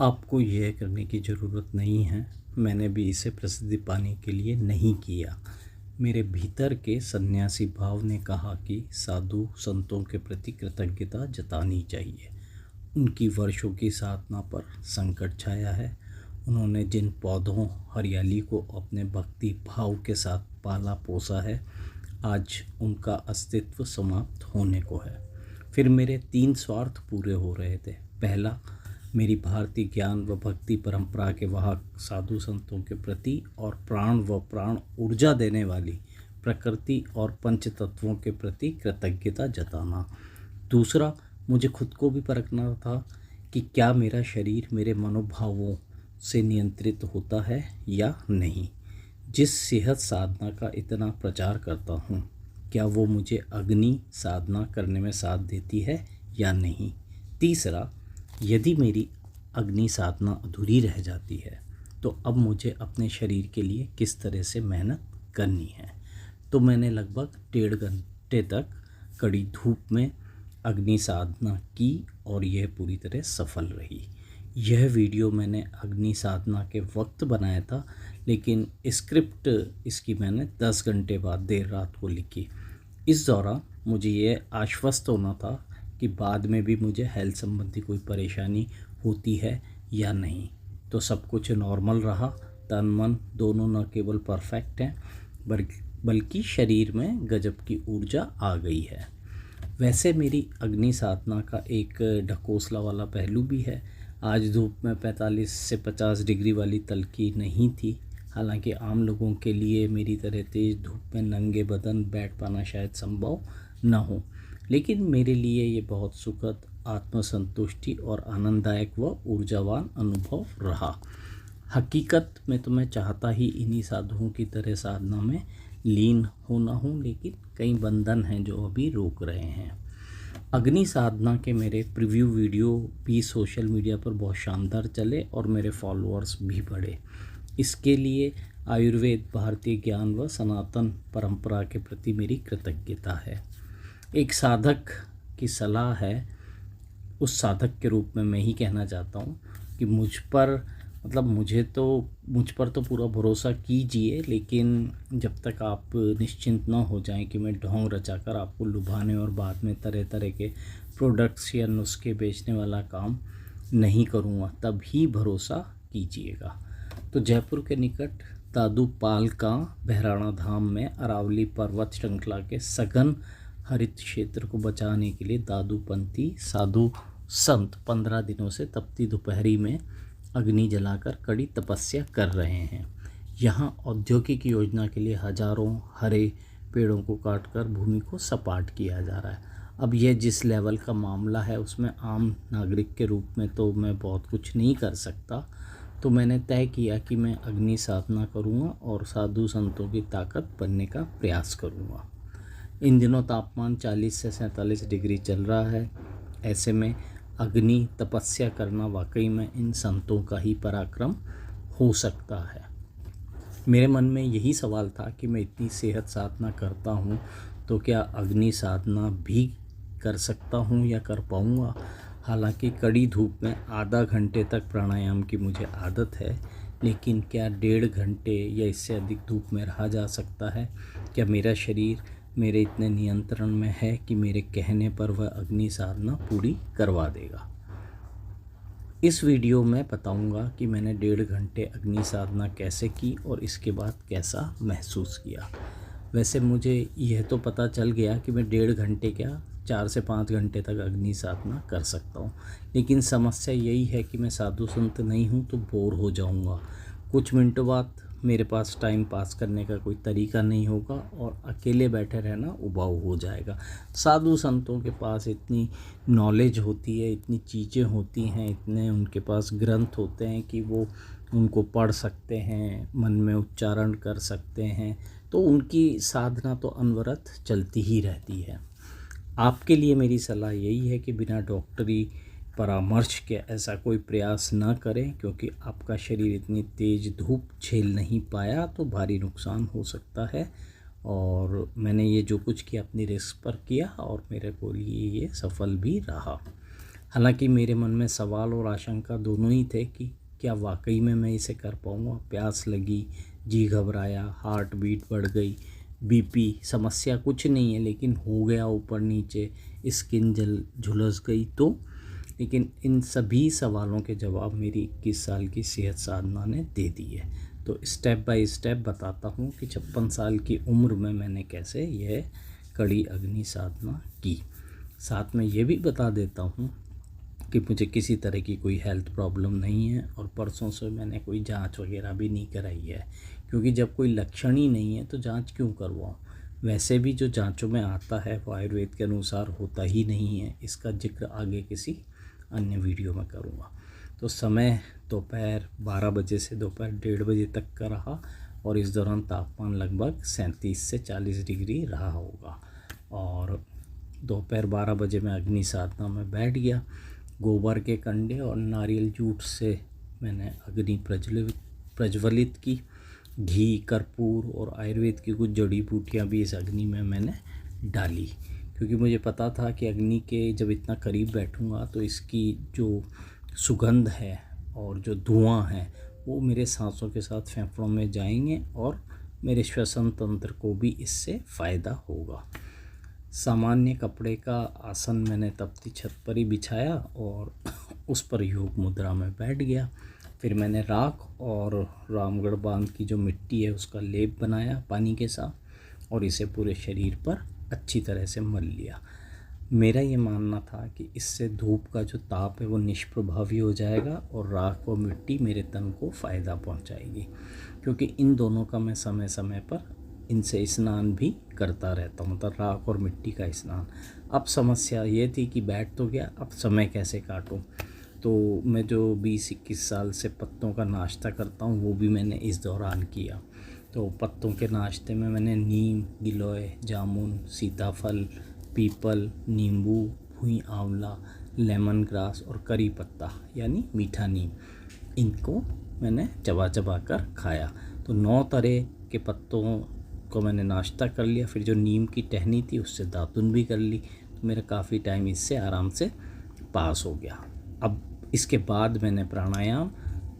आपको यह करने की ज़रूरत नहीं है। मैंने भी इसे प्रसिद्धि पाने के लिए नहीं किया। मेरे भीतर के सन्यासी भाव ने कहा कि साधु संतों के प्रति कृतज्ञता जतानी चाहिए। उनकी वर्षों की साधना पर संकट छाया है। उन्होंने जिन पौधों हरियाली को अपने भक्ति भाव के साथ पाला पोसा है, आज उनका अस्तित्व समाप्त होने को है। फिर मेरे 3 स्वार्थ पूरे हो रहे थे। पहला, मेरी भारतीय ज्ञान व भक्ति परंपरा के वाहक साधु संतों के प्रति और प्राण व प्राण ऊर्जा देने वाली प्रकृति और पंच तत्वों के प्रति कृतज्ञता जताना। दूसरा, मुझे खुद को भी परखना था कि क्या मेरा शरीर मेरे मनोभावों से नियंत्रित होता है या नहीं। जिस सेहत साधना का इतना प्रचार करता हूँ, क्या वो मुझे अग्नि साधना करने में साथ देती है या नहीं। तीसरा, यदि मेरी अग्नि साधना अधूरी रह जाती है तो अब मुझे अपने शरीर के लिए किस तरह से मेहनत करनी है। तो मैंने लगभग 1.5 घंटे तक कड़ी धूप में अग्नि साधना की और यह पूरी तरह सफल रही। यह वीडियो मैंने अग्नि साधना के वक्त बनाया था, लेकिन स्क्रिप्ट इसकी मैंने 10 घंटे बाद देर रात को लिखी। इस दौरान मुझे ये आश्वस्त होना था कि बाद में भी मुझे हेल्थ संबंधी कोई परेशानी होती है या नहीं। तो सब कुछ नॉर्मल रहा। तन मन दोनों न केवल परफेक्ट हैं, बल्कि शरीर में गजब की ऊर्जा आ गई है। वैसे मेरी अग्नि साधना का एक ढकोसला वाला पहलू भी है। आज धूप में 45 से 50 डिग्री वाली तल्खी नहीं थी। हालांकि आम लोगों के लिए मेरी तरह तेज़ धूप में नंगे बदन बैठ पाना शायद संभव न हो, लेकिन मेरे लिए ये बहुत सुखद, आत्मसंतुष्टि और आनंददायक व ऊर्जावान अनुभव रहा। हकीकत में तो मैं चाहता ही इन्हीं साधुओं की तरह साधना में लीन होना हूँ, लेकिन कई बंधन हैं जो अभी रोक रहे हैं। अग्नि साधना के मेरे प्रीव्यू वीडियो भी सोशल मीडिया पर बहुत शानदार चले और मेरे फॉलोअर्स भी बढ़े। इसके लिए आयुर्वेद, भारतीय ज्ञान व सनातन परंपरा के प्रति मेरी कृतज्ञता है। एक साधक की सलाह है, उस साधक के रूप में मैं ही कहना चाहता हूँ कि मुझ पर तो पूरा भरोसा कीजिए, लेकिन जब तक आप निश्चिंत न हो जाएं कि मैं ढोंग रचाकर आपको लुभाने और बाद में तरह तरह के प्रोडक्ट्स या नुस्खे बेचने वाला काम नहीं करूँगा, तब ही भरोसा कीजिएगा। तो जयपुर के निकट दादूपाल का बहराणा धाम में अरावली पर्वत श्रृंखला के सघन हरित क्षेत्र को बचाने के लिए दादूपंथी साधु संत 15 दिनों से तपती दोपहरी में अग्नि जलाकर कड़ी तपस्या कर रहे हैं। यहाँ औद्योगिक योजना के लिए हजारों हरे पेड़ों को काटकर भूमि को सपाट किया जा रहा है। अब यह जिस लेवल का मामला है, उसमें आम नागरिक के रूप में तो मैं बहुत कुछ नहीं कर सकता। तो मैंने तय किया कि मैं अग्नि साधना करूँगा और साधु संतों की ताकत बनने का प्रयास करूँगा। इन दिनों तापमान 40 से 47 डिग्री चल रहा है। ऐसे में अग्नि तपस्या करना वाकई में इन संतों का ही पराक्रम हो सकता है। मेरे मन में यही सवाल था कि मैं इतनी सेहत साधना करता हूँ, तो क्या अग्नि साधना भी कर सकता हूँ या कर पाऊँगा। हालांकि कड़ी धूप में आधा घंटे तक प्राणायाम की मुझे आदत है, लेकिन क्या 1.5 घंटे या इससे अधिक धूप में रहा जा सकता है। क्या मेरा शरीर मेरे इतने नियंत्रण में है कि मेरे कहने पर वह अग्नि साधना पूरी करवा देगा। इस वीडियो में बताऊंगा कि मैंने 1.5 घंटे अग्नि साधना कैसे की और इसके बाद कैसा महसूस किया। वैसे मुझे यह तो पता चल गया कि मैं 1.5 घंटे क्या 4 से 5 घंटे तक अग्नि साधना कर सकता हूँ, लेकिन समस्या यही है कि मैं साधु संत नहीं हूँ तो बोर हो जाऊँगा। कुछ मिनटों बाद मेरे पास टाइम पास करने का कोई तरीका नहीं होगा और अकेले बैठे रहना उबाऊ हो जाएगा। साधु संतों के पास इतनी नॉलेज होती है, इतनी चीज़ें होती हैं, इतने उनके पास ग्रंथ होते हैं कि वो उनको पढ़ सकते हैं, मन में उच्चारण कर सकते हैं, तो उनकी साधना तो अनवरत चलती ही रहती है। आपके लिए मेरी सलाह यही है कि बिना डॉक्टरी परामर्श के ऐसा कोई प्रयास न करें, क्योंकि आपका शरीर इतनी तेज़ धूप झेल नहीं पाया तो भारी नुकसान हो सकता है। और मैंने ये जो कुछ किया अपनी रिस्क पर किया और मेरे को लिए ये सफल भी रहा। हालांकि मेरे मन में सवाल और आशंका दोनों ही थे कि क्या वाकई में मैं इसे कर पाऊँगा। प्यास लगी, जी घबराया, हार्ट बीट बढ़ गई, बीपी, समस्या कुछ नहीं है लेकिन हो गया ऊपर नीचे, स्किन जल झुलस गई तो। लेकिन इन सभी सवालों के जवाब मेरी 21 साल की सेहत साधना ने दे दिए। तो स्टेप बाय स्टेप बताता हूँ कि 56 साल की उम्र में मैंने कैसे यह कड़ी अग्नि साधना की। साथ में ये भी बता देता हूँ कि मुझे किसी तरह की कोई हेल्थ प्रॉब्लम नहीं है और परसों से मैंने कोई जांच वगैरह भी नहीं कराई है, क्योंकि जब कोई लक्षण ही नहीं है तो जांच क्यों करवाऊँ। वैसे भी जो जांचों में आता है वो आयुर्वेद के अनुसार होता ही नहीं है। इसका जिक्र आगे किसी अन्य वीडियो में करूँगा। तो समय दोपहर 12 बजे से दोपहर 1:30 बजे तक का रहा और इस दौरान तापमान लगभग 37 से 40 डिग्री रहा होगा। और दोपहर 12 बजे मैं अग्नि साधना में बैठ गया। गोबर के कंडे और नारियल जूट से मैंने अग्नि प्रज्वलित की। घी, कर्पूर और आयुर्वेद की कुछ जड़ी बूटियाँ भी इस अग्नि में मैंने डाली, क्योंकि मुझे पता था कि अग्नि के जब इतना करीब बैठूँगा तो इसकी जो सुगंध है और जो धुआं है वो मेरे सांसों के साथ फेफड़ों में जाएंगे और मेरे श्वसन तंत्र को भी इससे फ़ायदा होगा। सामान्य कपड़े का आसन मैंने तपती छत पर ही बिछाया और उस पर योग मुद्रा में बैठ गया। फिर मैंने राख और रामगढ़ बांध की जो मिट्टी है उसका लेप बनाया पानी के साथ और इसे पूरे शरीर पर अच्छी तरह से मल लिया। मेरा ये मानना था कि इससे धूप का जो ताप है वो निष्प्रभावी हो जाएगा और राख और मिट्टी मेरे तन को फ़ायदा पहुंचाएगी, क्योंकि इन दोनों का मैं समय समय पर इनसे स्नान भी करता रहता हूँ, मतलब राख और मिट्टी का स्नान। अब समस्या ये थी कि बैठ तो गया, अब समय कैसे काटूँ। तो मैं जो 20-21 साल से पत्तों का नाश्ता करता हूँ वो भी मैंने इस दौरान किया। तो पत्तों के नाश्ते में मैंने नीम, गिलोय, जामुन, सीताफल, पीपल, नींबू, भुई आंवला, लेमन ग्रास और करी पत्ता यानी मीठा नीम, इनको मैंने चबा चबा कर खाया। तो 9 तरह के पत्तों को मैंने नाश्ता कर लिया। फिर जो नीम की टहनी थी उससे दातुन भी कर ली। तो मेरा काफ़ी टाइम इससे आराम से पास हो गया। अब इसके बाद मैंने प्राणायाम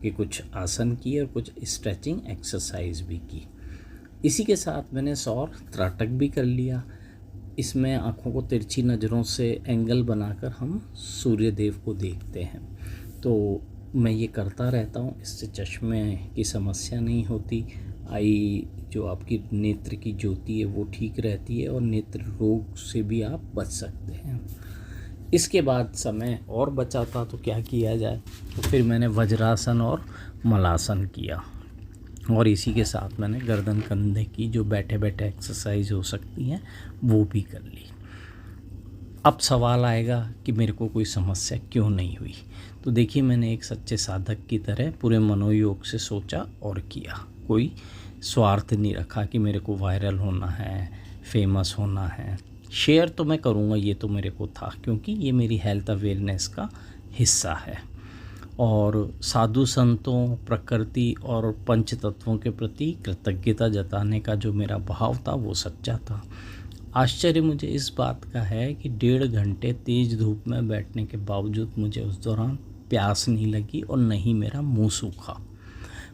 के कुछ आसन किए और कुछ स्ट्रेचिंग एक्सरसाइज भी की। इसी के साथ मैंने सौर त्राटक भी कर लिया। इसमें आँखों को तिरछी नज़रों से एंगल बनाकर हम सूर्य देव को देखते हैं। तो मैं ये करता रहता हूँ, इससे चश्मे की समस्या नहीं होती, आई जो आपकी नेत्र की ज्योति है वो ठीक रहती है और नेत्र रोग से भी आप बच सकते हैं। इसके बाद समय और बचा था तो क्या किया जाए, तो फिर मैंने वज्रासन और मलासन किया और इसी के साथ मैंने गर्दन कंधे की जो बैठे बैठे एक्सरसाइज हो सकती हैं वो भी कर ली। अब सवाल आएगा कि मेरे को कोई समस्या क्यों नहीं हुई। तो देखिए, मैंने एक सच्चे साधक की तरह पूरे मनोयोग से सोचा और किया। कोई स्वार्थ नहीं रखा कि मेरे को वायरल होना है, फेमस होना है। शेयर तो मैं करूँगा, ये तो मेरे को था, क्योंकि ये मेरी हेल्थ अवेयरनेस का हिस्सा है। और साधु संतों, प्रकृति और पंच तत्वों के प्रति कृतज्ञता जताने का जो मेरा भाव था वो सच्चा था। आश्चर्य मुझे इस बात का है कि 1.5 घंटे तेज़ धूप में बैठने के बावजूद मुझे उस दौरान प्यास नहीं लगी और न ही मेरा मुंह सूखा।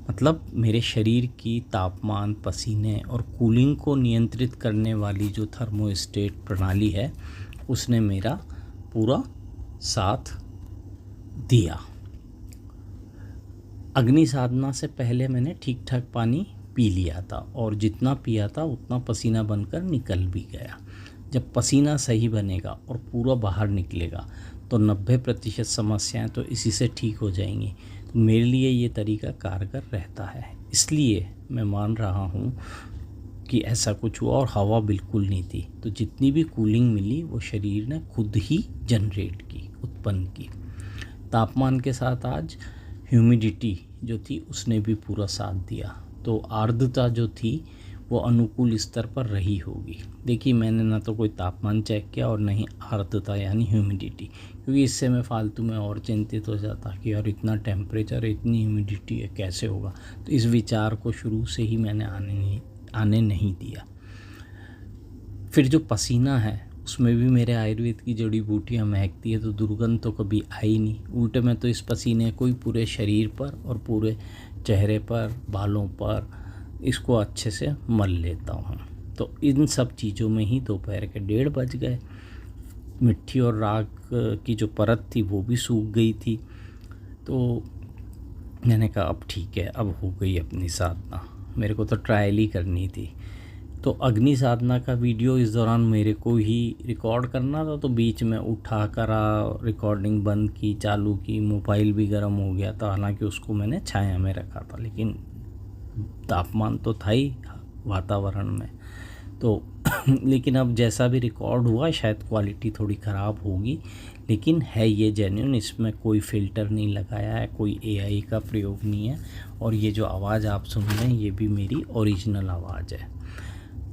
मतलब मेरे शरीर की तापमान, पसीने और कूलिंग को नियंत्रित करने वाली जो थर्मोस्टेट प्रणाली है उसने मेरा पूरा साथ दिया। अग्नि साधना से पहले मैंने ठीक ठाक पानी पी लिया था और जितना पिया था उतना पसीना बनकर निकल भी गया। जब पसीना सही बनेगा और पूरा बाहर निकलेगा तो 90% समस्याएं तो इसी से ठीक हो जाएंगी। तो मेरे लिए ये तरीका कारगर रहता है, इसलिए मैं मान रहा हूँ कि ऐसा कुछ हुआ और हवा बिल्कुल नहीं थी। तो जितनी भी कूलिंग मिली वो शरीर ने खुद ही जनरेट की, उत्पन्न की। तापमान के साथ आज ह्यूमिडिटी जो थी उसने भी पूरा साथ दिया। तो आर्द्रता जो थी वो अनुकूल स्तर पर रही होगी। देखिए, मैंने ना तो कोई तापमान चेक किया और ना ही आर्द्रता यानी ह्यूमिडिटी, क्योंकि इससे मैं फालतू में और चिंतित हो जाता कि यार इतना टेम्परेचर, इतनी ह्यूमिडिटी है, कैसे होगा। तो इस विचार को शुरू से ही मैंने आने नहीं दिया। फिर जो पसीना है उसमें भी मेरे आयुर्वेद की जड़ी बूटियाँ महकती है, तो दुर्गंध तो कभी आई नहीं। उल्टे मैं तो इस पसीने को ही पूरे शरीर पर और पूरे चेहरे पर, बालों पर इसको अच्छे से मल लेता हूँ। तो इन सब चीज़ों में ही दोपहर के 1:30 बज गए। मिट्टी और राख की जो परत थी वो भी सूख गई थी। तो मैंने कहा अब ठीक है, अब हो गई अपनी साधना। मेरे को तो ट्रायल ही करनी थी। तो अग्नि साधना का वीडियो इस दौरान मेरे को ही रिकॉर्ड करना था, तो बीच में उठा करा, रिकॉर्डिंग बंद की, चालू की, मोबाइल भी गर्म हो गया था। हालांकि उसको मैंने छाया में रखा था, लेकिन तापमान तो था ही वातावरण में। तो लेकिन अब जैसा भी रिकॉर्ड हुआ, शायद क्वालिटी थोड़ी ख़राब होगी, लेकिन है ये जेन्युइन। इसमें कोई फ़िल्टर नहीं लगाया है, कोई एआई का प्रयोग नहीं है। और ये जो आवाज़ आप सुन रहे हैं ये भी मेरी ओरिजिनल आवाज़ है।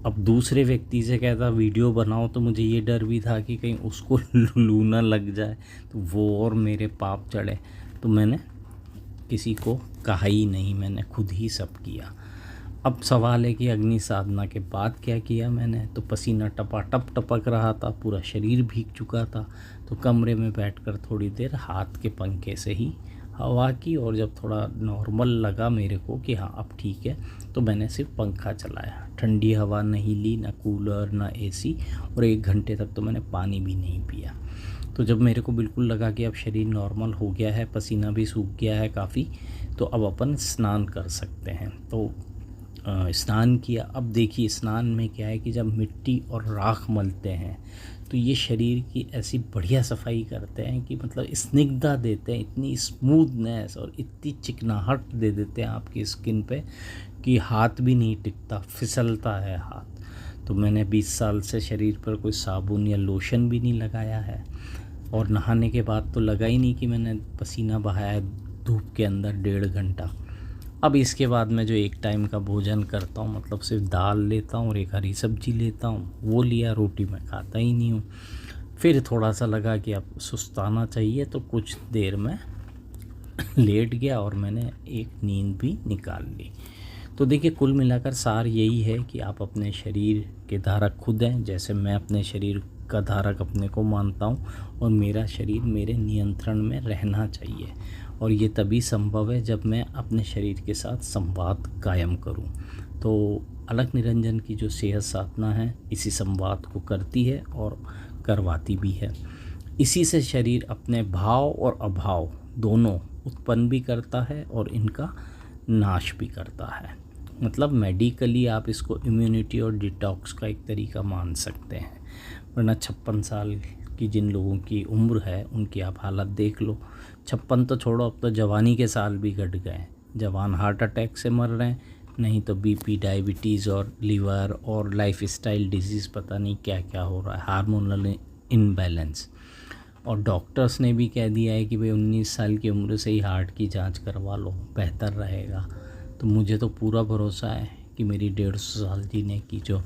अब दूसरे व्यक्ति से कहता वीडियो बनाओ, तो मुझे ये डर भी था कि कहीं उसको लू ना लग जाए, तो वो और मेरे पाप चढ़े। तो मैंने किसी को कहा ही नहीं, मैंने खुद ही सब किया। अब सवाल है कि अग्नि साधना के बाद क्या किया मैंने। तो पसीना टपाटप टपक रहा था, पूरा शरीर भीग चुका था। तो कमरे में बैठकर थोड़ी देर हाथ के पंखे से ही हवा की, और जब थोड़ा नॉर्मल लगा मेरे को कि हाँ अब ठीक है, तो मैंने सिर्फ पंखा चलाया। ठंडी हवा नहीं ली, ना कूलर ना एसी, और 1 घंटे तक तो मैंने पानी भी नहीं पिया। तो जब मेरे को बिल्कुल लगा कि अब शरीर नॉर्मल हो गया है, पसीना भी सूख गया है काफ़ी, तो अब अपन स्नान कर सकते हैं। तो स्नान किया। अब देखिए स्नान में क्या है कि जब मिट्टी और राख मलते हैं तो ये शरीर की ऐसी बढ़िया सफाई करते हैं कि मतलब स्निग्धता देते हैं, इतनी स्मूथनेस और इतनी चिकनाहट दे देते हैं आपकी स्किन पे कि हाथ भी नहीं टिकता, फिसलता है हाथ। तो मैंने 20 साल से शरीर पर कोई साबुन या लोशन भी नहीं लगाया है, और नहाने के बाद तो लगा ही नहीं कि मैंने पसीना बहाया है धूप के अंदर 1.5 घंटा। अब इसके बाद मैं जो एक टाइम का भोजन करता हूँ, मतलब सिर्फ दाल लेता हूँ और एक हरी सब्जी लेता हूँ, वो लिया। रोटी मैं खाता ही नहीं हूँ। फिर थोड़ा सा लगा कि अब सुस्ताना चाहिए, तो कुछ देर में लेट गया और मैंने एक नींद भी निकाल ली। तो देखिए कुल मिलाकर सार यही है कि आप अपने शरीर के धारक खुद हैं। जैसे मैं अपने शरीर का धारक अपने को मानता हूँ, और मेरा शरीर मेरे नियंत्रण में रहना चाहिए। और ये तभी संभव है जब मैं अपने शरीर के साथ संवाद कायम करूं। तो अलख निरंजन की जो सेहत साधना है इसी संवाद को करती है और करवाती भी है। इसी से शरीर अपने भाव और अभाव दोनों उत्पन्न भी करता है और इनका नाश भी करता है। मतलब मेडिकली आप इसको इम्यूनिटी और डिटॉक्स का एक तरीका मान सकते हैं। वरना 56 साल की जिन लोगों की उम्र है उनकी आप हालत देख लो। 56 तो छोड़ो, अब तो जवानी के साल भी घट गए। जवान हार्ट अटैक से मर रहे हैं, नहीं तो बीपी, डायबिटीज़ और लीवर और लाइफस्टाइल डिजीज़, पता नहीं क्या क्या हो रहा है, हार्मोनल इनबैलेंस। और डॉक्टर्स ने भी कह दिया है कि भाई 19 साल की उम्र से ही हार्ट की जांच करवा लो, बेहतर रहेगा। तो मुझे तो पूरा भरोसा है कि मेरी 150 साल जीने की जो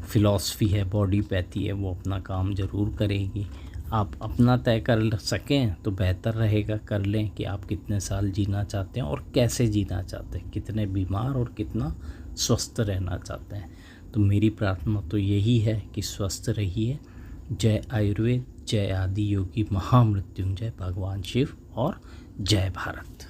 फ़िलॉसफ़ी है, बॉडी पैथी है, वो अपना काम ज़रूर करेगी। आप अपना तय कर सकें तो बेहतर रहेगा, कर लें कि आप कितने साल जीना चाहते हैं और कैसे जीना चाहते हैं, कितने बीमार और कितना स्वस्थ रहना चाहते हैं। तो मेरी प्रार्थना तो यही है कि स्वस्थ रहिए। जय आयुर्वेद, जय आदि योगी महामृत्युंजय भगवान शिव, और जय भारत।